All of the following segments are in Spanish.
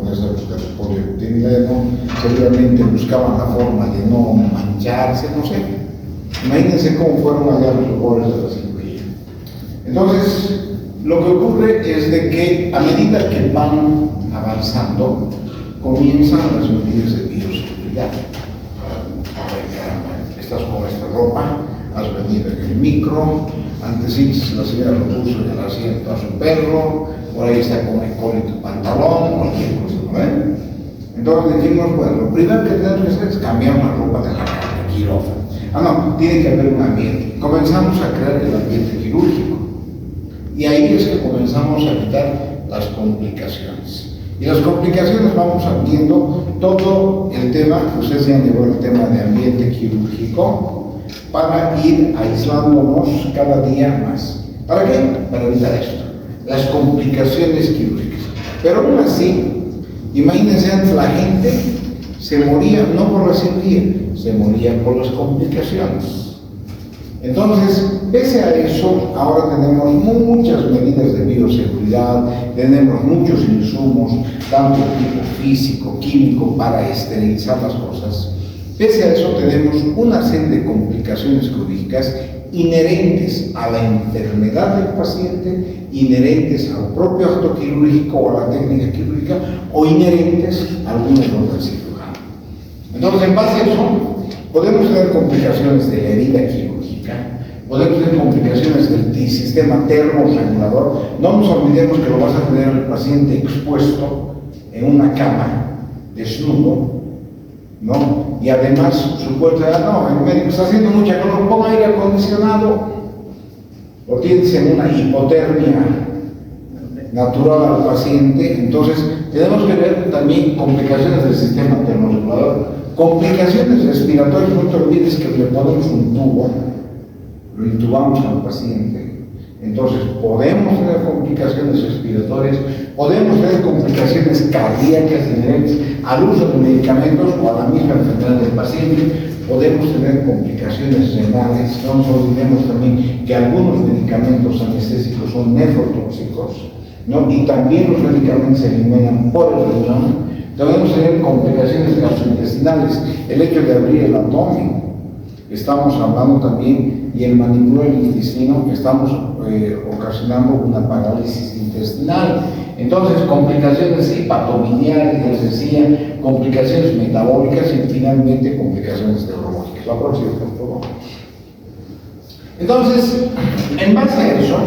en esa época de polioetileno, seguramente buscaban la forma de no mancharse, no sé. Imagínense cómo fueron allá los horrores de la cirugía. Entonces, lo que ocurre es de que a medida que van avanzando, comienzan las medidas de bioseguridad. Estás con esta ropa, has venido en el micro, antes sí, la señora lo puso en el asiento a su perro, por ahí está con el col y tu pantalón, cualquier cosa, ¿no ven? Entonces decimos, bueno, lo primero que tenemos que hacer es cambiar la ropa de la cama, de quirófano. No, tiene que haber un ambiente. Comenzamos a crear el ambiente quirúrgico. Y ahí es que comenzamos a quitar las complicaciones. Y las complicaciones vamos viendo todo el tema, ustedes ya han llevado el tema de ambiente quirúrgico, para ir aislándonos cada día más. ¿Para qué? Para evitar esto, las complicaciones quirúrgicas. Pero aún así, imagínense, antes la gente se moría no por la cirugía, se moría por las complicaciones. Entonces, pese a eso, ahora tenemos muchas medidas de bioseguridad, tenemos muchos insumos, tanto tipo físico, químico, para esterilizar las cosas. Pese a eso, tenemos una serie de complicaciones quirúrgicas inherentes a la enfermedad del paciente, inherentes al propio acto quirúrgico o a la técnica quirúrgica, o inherentes a algún error del cirujano. Entonces, en base a eso, podemos tener complicaciones de la herida quirúrgica, podemos tener complicaciones del sistema termorregulador. No nos olvidemos que lo vas a tener el paciente expuesto en una cama, desnudo, ¿no? Y además su cuerpo, no, el médico está haciendo mucha calor, ponga aire acondicionado, o tienes en una hipotermia natural al paciente. Entonces tenemos que ver también complicaciones del sistema termorregulador, complicaciones respiratorias. No te olvides que le ponemos un tubo, lo intubamos al paciente. Entonces podemos tener complicaciones respiratorias, podemos tener complicaciones cardíacas inherentes al uso de medicamentos o a la misma enfermedad del paciente, podemos tener complicaciones renales. No nos olvidemos también que algunos medicamentos anestésicos son nefrotóxicos, ¿no? Y también los medicamentos se eliminan por el riñón. Podemos tener complicaciones gastrointestinales, el hecho de abrir el abdomen. Estamos hablando también, y el manipular el intestino, estamos ocasionando una parálisis intestinal. Entonces, complicaciones hepatobiliares, les decía, complicaciones metabólicas y finalmente complicaciones neurológicas. La próxima, por favor. Entonces, en base a eso,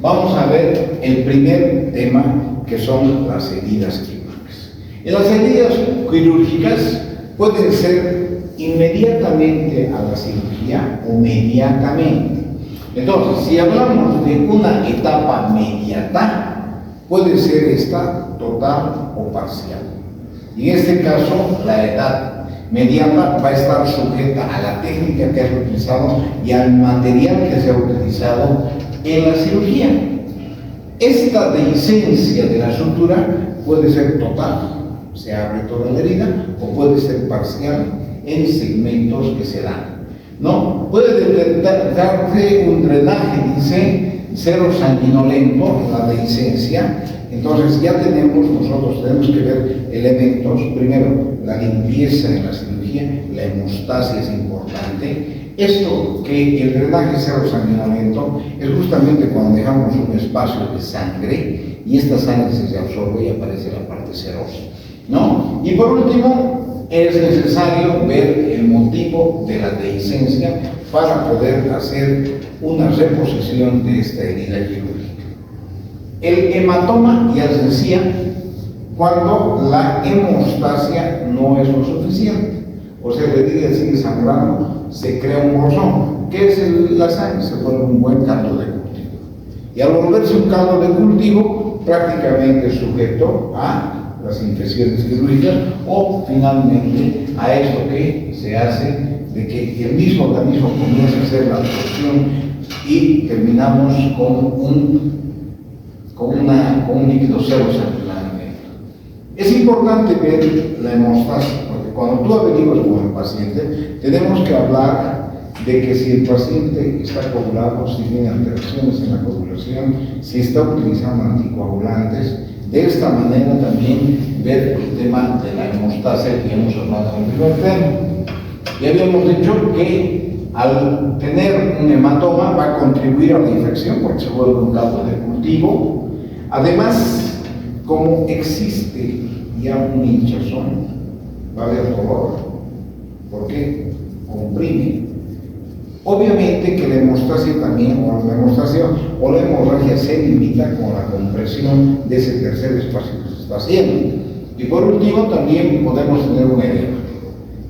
vamos a ver el primer tema, que son las heridas quirúrgicas. Y las heridas quirúrgicas pueden ser inmediatamente a la cirugía o mediatamente. Entonces, si hablamos de una etapa mediata, puede ser esta total o parcial. Y en este caso, la edad mediata va a estar sujeta a la técnica que has utilizado y al material que se ha utilizado en la cirugía. Esta dehiscencia de la sutura puede ser total, se abre toda la herida, o puede ser parcial en segmentos que se dan, ¿no? Puede darse un drenaje, dice, cero sanguinolento en la dehiscencia. Entonces ya nosotros tenemos que ver elementos. Primero, la limpieza en la cirugía, la hemostasia es importante. Esto, que el drenaje cero sanguinolento, es justamente cuando dejamos un espacio de sangre y esta sangre se absorbe y aparece la parte serosa, ¿no? Y por último, es necesario ver el motivo de la dehiscencia para poder hacer una reposición de esta herida quirúrgica. El hematoma, ya les decía, cuando la hemostasia no es lo suficiente, o sea, la herida sigue sangrando, se crea un bolsón. ¿Qué es la sangre? Se vuelve un buen caldo de cultivo. Y al volverse un caldo de cultivo, prácticamente sujeto a las infecciones quirúrgicas o finalmente a esto que se hace de que el mismo organismo comienza a hacer la absorción y terminamos con un líquido cero sanguíneo. Es importante ver la hemostasia, porque cuando tú averiguas con el paciente, tenemos que hablar de que si el paciente está coagulado, si tiene alteraciones en la coagulación, si está utilizando anticoagulantes. De esta manera también ver ver el tema de la hemostasia que hemos hablado en el primer tema. Ya habíamos dicho que al tener un hematoma va a contribuir a la infección porque se vuelve un caldo de cultivo. Además, como existe ya un hinchazón, va a haber dolor. ¿Por qué? Comprime. Obviamente que la hemostasia también, o la hemorragia se limita con la compresión de ese tercer espacio que se está haciendo. Y por último, también podemos tener un edema.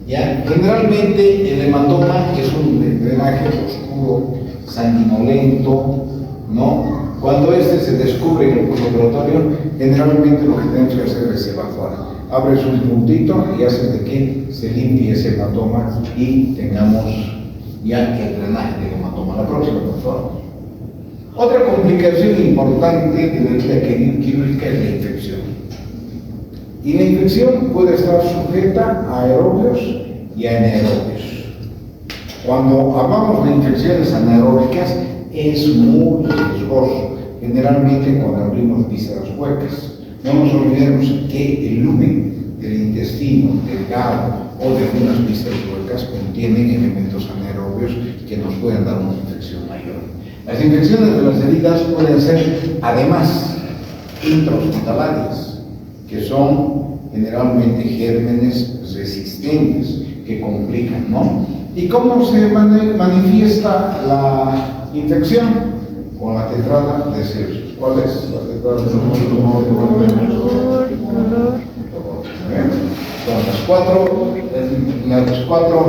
¿Ya? Generalmente el hematoma es un drenaje oscuro, sanguinolento, ¿no? Cuando este se descubre en el postoperatorio, generalmente lo que tenemos que hacer es evacuar. Abres un puntito y haces de que se limpie ese hematoma y tengamos ya el drenaje del hematoma. La próxima, por favor. Otra complicación importante de la herida quirúrgica es la infección. Y la infección puede estar sujeta a aerobios y a anaerobios. Cuando hablamos de infecciones anaeróbicas es muy riesgoso, generalmente cuando abrimos vísceras huecas. No nos olvidemos que el lumen del intestino, delgado o de algunas vísceras huecas contienen elementos anaerobios que nos pueden dar una infección mayor. Las infecciones de las heridas pueden ser además intrahospitalarias, que son generalmente gérmenes resistentes que complican, ¿no? ¿Y cómo se manifiesta la infección? Con la tetrada de Celsius. ¿Cuál es la tetrada de Celsius? Son las cuatro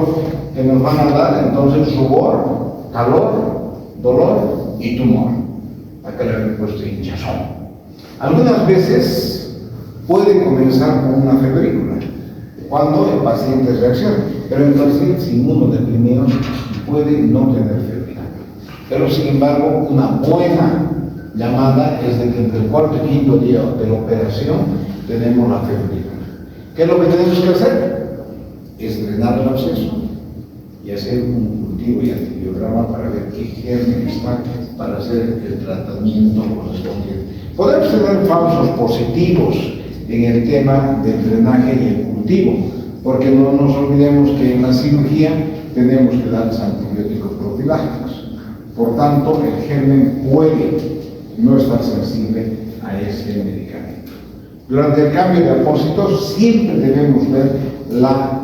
que nos van a dar, entonces, rubor, calor, dolor y tumor. Acá le he puesto hinchazón. Algunas veces puede comenzar con una febrícula, cuando el paciente reacciona, pero en pacientes inmunodeprimidos puede no tener febrícula. Pero sin embargo, una buena llamada es de que entre el cuarto y quinto día de la operación tenemos la febrícula. ¿Qué es lo que tenemos que hacer? Es drenar el absceso y hacer un cultivo y antibiograma para ver qué germen está para hacer el tratamiento correspondiente. Podemos tener falsos positivos en el tema del drenaje y el cultivo, porque no nos olvidemos que en la cirugía tenemos que dar antibióticos profilácticos. Por tanto, el germen puede no estar sensible a ese medicamento. Durante el cambio de apósitos siempre debemos ver la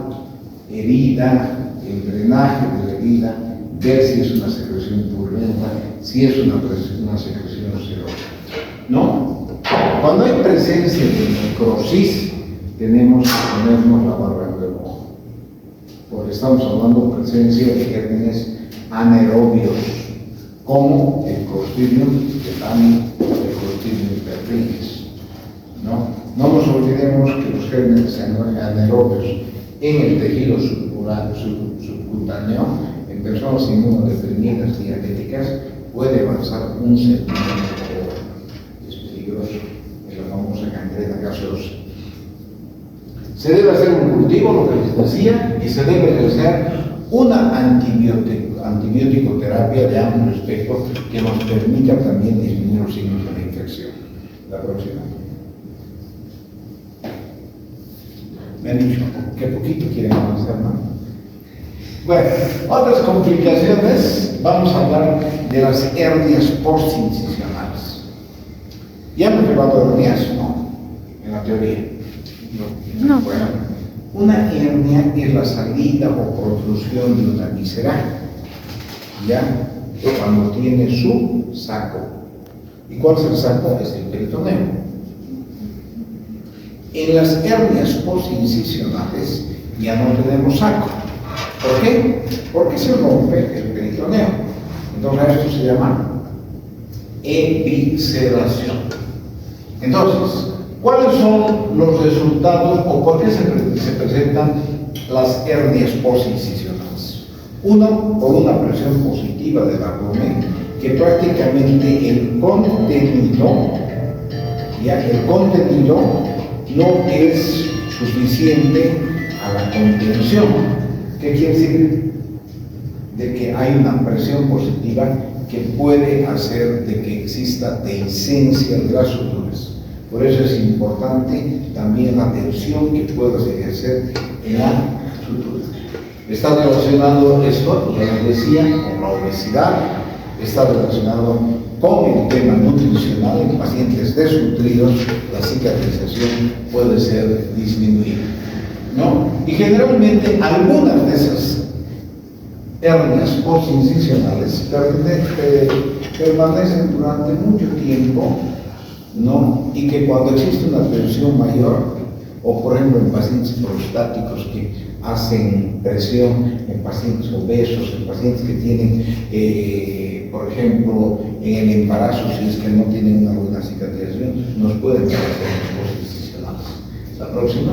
herida, el drenaje de la herida, ver si es una secreción purulenta, si es una secreción serosa. ¿No? Cuando hay presencia de necrosis, tenemos que ponernos la barra en remojo, porque estamos hablando de presencia de gérmenes anaerobios, como el Clostridium tetani, el Clostridium perfringens. No nos olvidemos que los gérmenes anaerobios en el tejido subcutáneo, en personas inmunodeprimidas diabéticas, puede avanzar un centímetro. Es peligroso, es la famosa gangrena gaseosa. Se debe hacer un cultivo, lo que les decía, y se debe hacer una antibiótico-terapia de amplio espectro que nos permita también disminuir los signos de la infección. La próxima. Me han dicho que poquito quieren avanzar, ¿no? Bueno, otras complicaciones, vamos a hablar de las hernias postincisionales. Ya hemos llevado hernias, ¿no? En la teoría. No. Bueno, una hernia es la salida o protrusión de una víscera, ya, cuando tiene su saco. ¿Y cuál es el saco? Es el peritoneo. En las hernias postincisionales ya no tenemos saco. ¿Por qué? Porque se rompe el peritoneo. Entonces esto se llama evisceración. Entonces, ¿cuáles son los resultados o por qué se presentan las hernias postincisionales? Uno, por una presión positiva del abdomen, que prácticamente el contenido no es suficiente a la contención. ¿Qué quiere decir? De que hay una presión positiva que puede hacer de que exista dehiscencia de las suturas. Por eso es importante también la atención que puedas ejercer en la sutura. Está relacionado esto, ya les decía, con la obesidad, está relacionado con el tema nutricional. En pacientes desnutridos la cicatrización puede ser disminuida, ¿no? Y generalmente algunas de esas hernias postincisionales permanecen durante mucho tiempo, ¿no? Y que cuando existe una tensión mayor, o por ejemplo en pacientes prostáticos que hacen presión, en pacientes obesos, en pacientes que tienen, por ejemplo, en el embarazo, si es que no tienen una buena cicatrización, nos pueden parecer postincisionales. La próxima.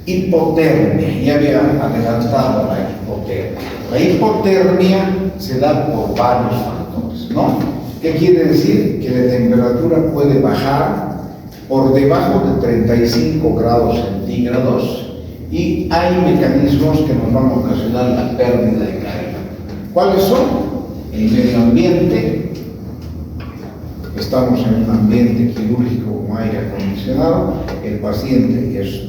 Hipotermia, ya había adelantado la hipotermia. La hipotermia se da por varios factores, ¿no? ¿Qué quiere decir? Que la temperatura puede bajar por debajo de 35 grados centígrados y hay mecanismos que nos van a ocasionar la pérdida de carga. ¿Cuáles son? El medio ambiente. Estamos en un ambiente quirúrgico con aire acondicionado, el paciente es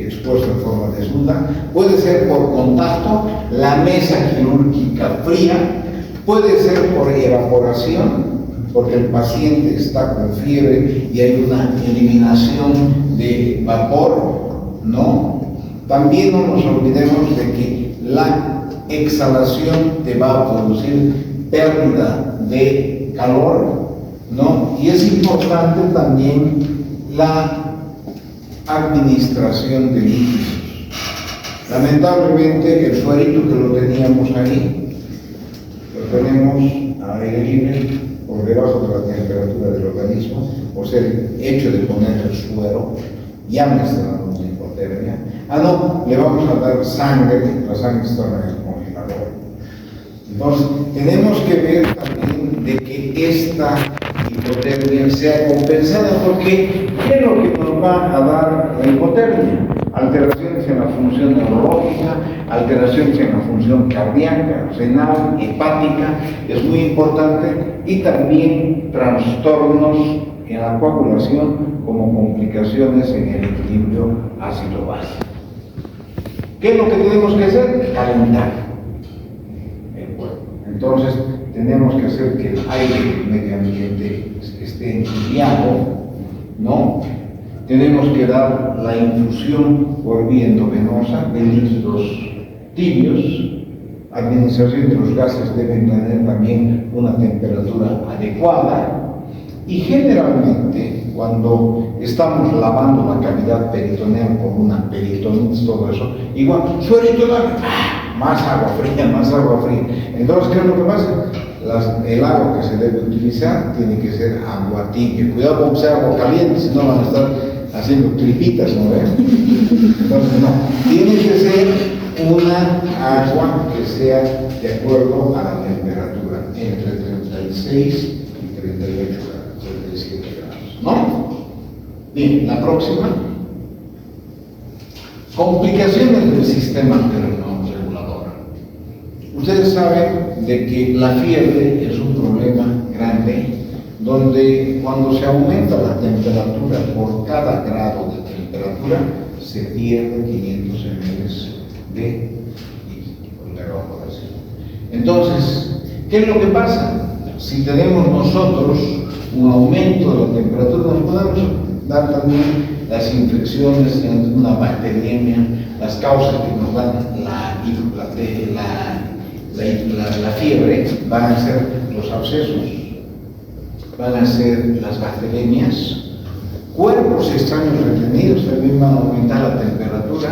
expuesto de forma desnuda, puede ser por contacto, la mesa quirúrgica fría, puede ser por evaporación, porque el paciente está con fiebre y hay una eliminación de vapor, ¿no? También no nos olvidemos de que la exhalación te va a producir pérdida de calor, ¿no? Y es importante también la administración de líquidos. Lamentablemente el suerito que lo teníamos ahí, lo tenemos a aire libre por debajo de la temperatura del organismo, por ser el hecho de poner el suero, ya me está dando una hipotermia. No, le vamos a dar sangre, la sangre está en el congelador. Entonces, tenemos que ver también de que esta hipotermia sea compensada, porque ¿qué es lo que nos va a dar la hipotermia? Alteraciones en la función neurológica, alteraciones en la función cardíaca, renal, hepática, es muy importante, y también trastornos en la coagulación como complicaciones en el equilibrio ácido-base. ¿Qué es lo que tenemos que hacer? Calentar el cuerpo. Entonces, tenemos que hacer que el aire del medio ambiente esté enfriado, ¿no? Tenemos que dar la infusión por vía endovenosa de líquidos tibios. Administración de los gases deben tener también una temperatura adecuada. Y generalmente, cuando estamos lavando la cavidad peritoneal con una peritonitis, todo eso, igual, suerito, más agua fría, más agua fría. Entonces, ¿qué es lo que pasa? El agua que se debe utilizar tiene que ser agua tibia. Cuidado con que sea agua caliente, si no van a estar haciendo tripitas, ¿no ven? Entonces, no. Tiene que ser una agua que sea de acuerdo a la temperatura, entre 36 y 38 grados, 37 grados, ¿no? Bien, la próxima. Complicaciones del sistema termorregulador. Ustedes saben de que la fiebre es un problema grande, donde cuando se aumenta la temperatura por cada grado de temperatura, se pierde 500 ml de evaporación. Entonces, ¿qué es lo que pasa? Si tenemos nosotros un aumento de la temperatura, nos podemos dar también las infecciones, una bacteriemia, las causas que nos dan la fiebre van a ser los abscesos, van a ser las bacteriemias, cuerpos extraños retenidos también van a aumentar la temperatura,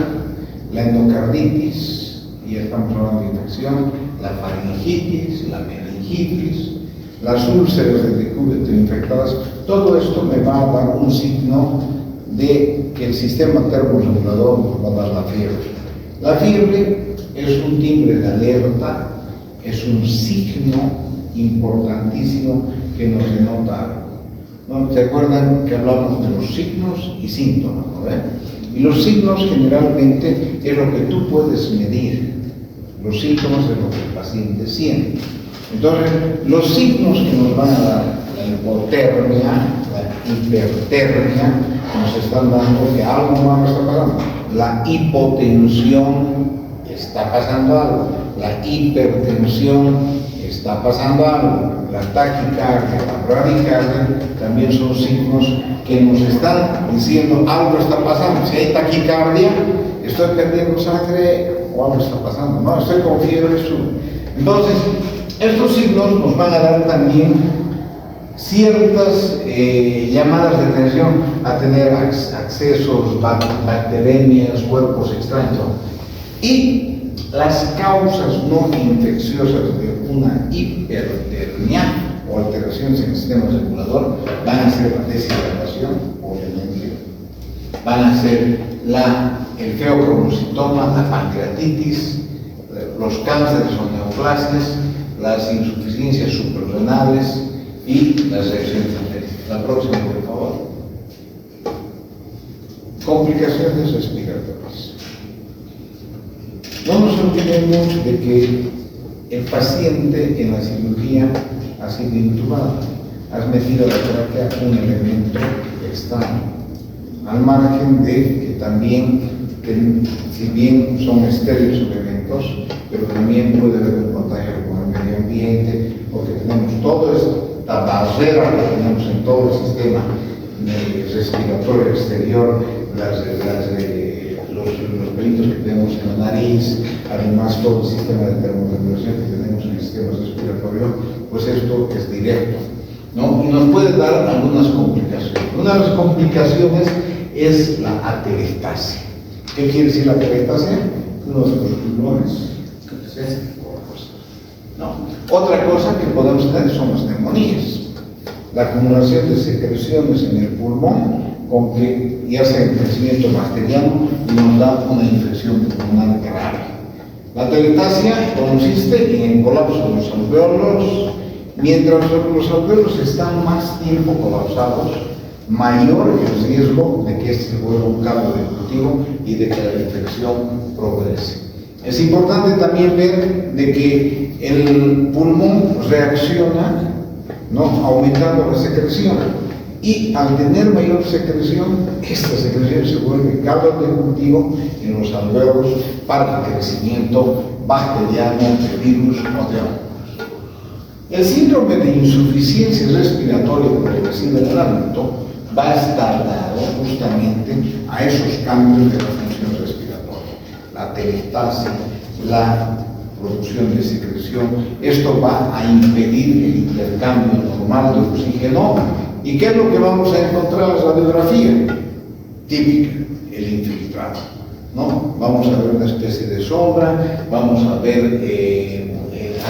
la endocarditis, y ya estamos hablando de infección, la faringitis, la meningitis, las úlceras de decúbito infectadas. Todo esto me va a dar un signo de que el sistema termorregulador nos va a dar la fiebre. La fiebre es un timbre de alerta, es un signo importantísimo que nos denota algo, ¿no? ¿Se acuerdan que hablamos de los signos y síntomas, ¿no? Y los signos generalmente es lo que tú puedes medir, los síntomas es lo que el paciente siente. Entonces, los signos que nos van a dar hipotermia, la hipertermia, nos están dando que algo malo está pasando. La hipotensión, está pasando algo. La hipertensión, está pasando algo. La taquicardia, la bradicardia, también son signos que nos están diciendo algo está pasando. Si hay taquicardia, estoy perdiendo sangre o algo está pasando. No, estoy con fiebre. Entonces, estos signos nos van a dar también ciertas llamadas de atención a tener accesos, bacteremias, cuerpos extraños. Y las causas no infecciosas de una hipertermia o alteraciones en el sistema circulador van a ser la deshidratación, obviamente, van a ser el feocromocitoma, la pancreatitis, los cánceres o neoplasias, las insuficiencias suprarrenales y las reacciones alérgicas. La próxima, por favor. Complicaciones respiratorias. No nos olvidemos de que el paciente en la cirugía ha sido intubado. Has metido a la tráquea un elemento extraño, al margen de que también, si bien son estériles los elementos, pero también puede haber un contagio con el medio ambiente, porque tenemos toda esta barrera que tenemos en todo el sistema respiratorio exterior, los pelitos que tenemos en la nariz, además todo el sistema de termorregulación que tenemos en el sistema respiratorio, pues esto es directo, ¿no? Y nos puede dar algunas complicaciones. Una de las complicaciones es la atelectasia. ¿Qué quiere decir la atelectasia? Nuestros pulmones. No. Otra cosa que podemos tener son las neumonías. La acumulación de secreciones en el pulmón, con que ya sea en crecimiento bacteriano y nos da una infección pulmonar grave. La atelectasia consiste en el colapso de los alvéolos. Mientras los alvéolos están más tiempo colapsados, mayor el riesgo de que este se vuelva un caldo de cultivo y de que la infección progrese. Es importante también ver de que el pulmón reacciona, ¿no?, aumentando la secreción. Y al tener mayor secreción, esta secreción se vuelve caldo de cultivo en los alvéolos para el crecimiento bacteriano de virus o de hongos. El síndrome de insuficiencia respiratoria progresiva en el adulto va a estar dado justamente a esos cambios de la función respiratoria. La atelectasia, la producción de secreción, esto va a impedir el intercambio normal de oxígeno. ¿Y qué es lo que vamos a encontrar en la radiografía? Típica, el infiltrado, ¿no? Vamos a ver una especie de sombra, vamos a ver,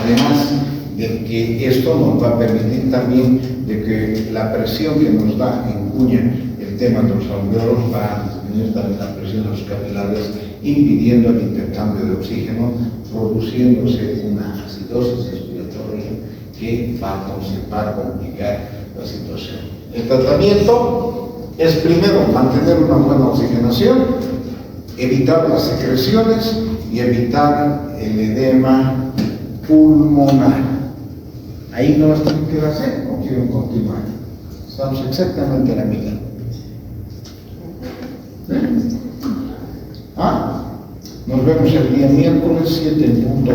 además de que esto nos va a permitir también de que la presión que nos da en cuña el tema de los alvéolos va a disminuir también la presión de los capilares, impidiendo el intercambio de oxígeno, produciéndose una acidosis respiratoria que va a complicar la situación. El tratamiento es primero mantener una buena oxigenación, evitar las secreciones y evitar el edema pulmonar. Ahí no las tengo que hacer o quiero continuar. Estamos exactamente a la mitad. Nos vemos el día miércoles 7 en punto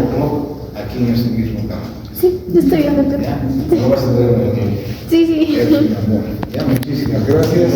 aquí en este mismo canal. Sí, yo estoy viendo. ¿Ya? ¿No vas a tener una reunión? Sí, sí. Eso, mi amor. Ya, muchísimas gracias.